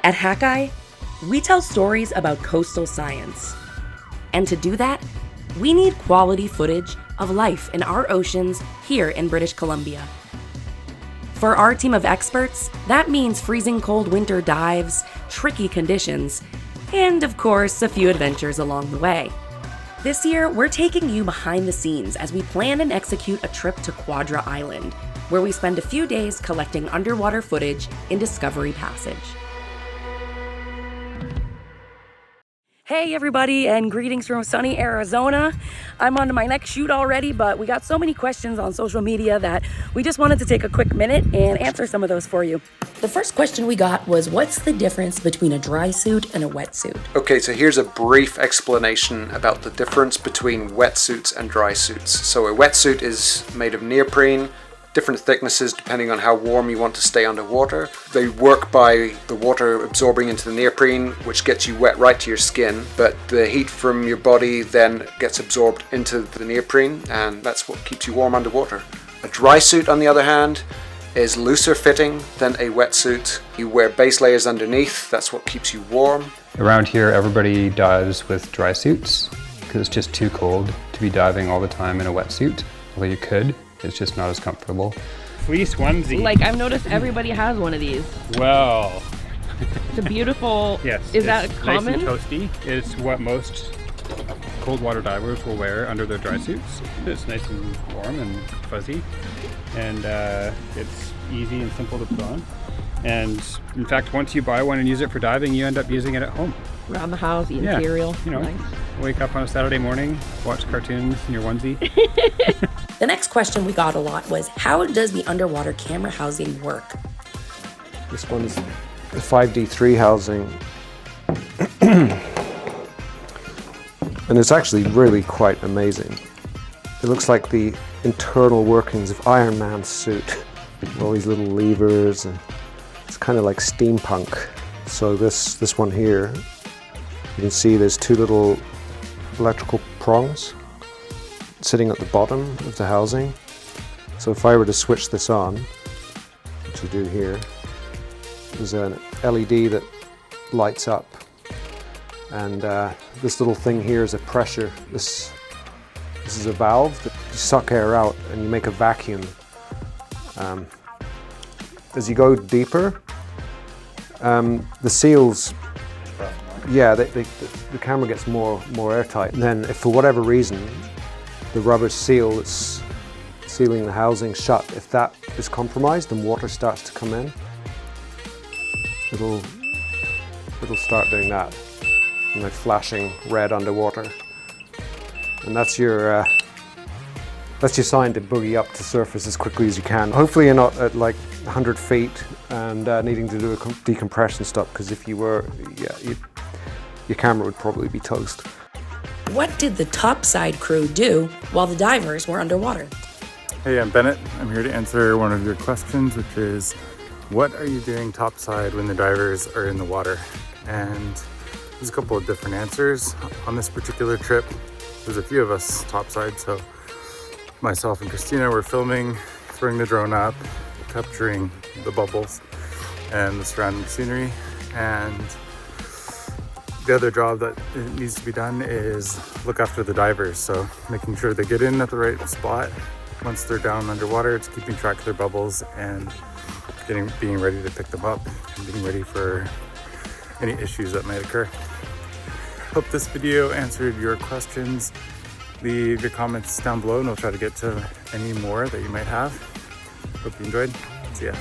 At Hakai, we tell stories about coastal science. And to do that, we need quality footage of life in our oceans here in British Columbia. For our team of experts, that means freezing cold winter dives, tricky conditions, and of course, a few adventures along the way. This year, we're taking you behind the scenes as we plan and execute a trip to Quadra Island, where we spend a few days collecting underwater footage in Discovery Passage. Hey everybody, and greetings from sunny Arizona. I'm on to my next shoot already, but we got so many questions on social media that we just wanted to take a quick minute and answer some of those for you. The first question we got was, what's the difference between a dry suit and a wetsuit? Okay, so here's a brief explanation about the difference between wetsuits and dry suits. So a wetsuit is made of neoprene, different thicknesses depending on how warm you want to stay underwater. They work by the water absorbing into the neoprene, which gets you wet right to your skin, but the heat from your body then gets absorbed into the neoprene, and that's what keeps you warm underwater. A dry suit, on the other hand, is looser fitting than a wetsuit. You wear base layers underneath, that's what keeps you warm. Around here, everybody dives with dry suits because it's just too cold to be diving all the time in a wetsuit, although you could. It's just not as comfortable. Fleece onesie. Like, I've noticed everybody has one of these. Well. It's a beautiful, yes. Is that common? Nice and toasty. It's what most cold water divers will wear under their dry suits. It's nice and warm and fuzzy. And it's easy and simple to put on. And in fact, once you buy one and use it for diving, you end up using it at home. Around the house, eating cereal. You know, nice. Wake up on a Saturday morning, watch cartoons in your onesie. The next question we got a lot was, how does the underwater camera housing work? This one is the 5D3 housing. And it's actually really quite amazing. It looks like the internal workings of Iron Man's suit. All these little levers, and it's kind of like steampunk. So this one here, you can see there's two little electrical prongs sitting at the bottom of the housing. So if I were to switch this on, which I do here, there's an LED that lights up, and this little thing here is a pressure. This is a valve that you suck air out and you make a vacuum. As you go deeper, the seals, the camera gets more airtight. And then if for whatever reason the rubber seal that's sealing the housing shut, if that is compromised and water starts to come in, it'll start doing that, and like flashing red underwater. And that's your sign to boogie up to surface as quickly as you can. Hopefully you're not at like 100 feet and needing to do a decompression stop, because if you were, your camera would probably be toast. What did the Topside crew do while the divers were underwater? Hey, I'm Bennett. I'm here to answer one of your questions, which is, what are you doing topside when the divers are in the water? And there's a couple of different answers. On this particular trip, there's a few of us topside, so myself and Kristina were filming, throwing the drone up, capturing the bubbles and the surrounding scenery. And the other job that needs to be done is look after the divers. So making sure they get in at the right spot. Once they're down underwater, it's keeping track of their bubbles and being ready to pick them up and being ready for any issues that might occur. Hope this video answered your questions. Leave your comments down below and I'll try to get to any more that you might have. Hope you enjoyed. See ya.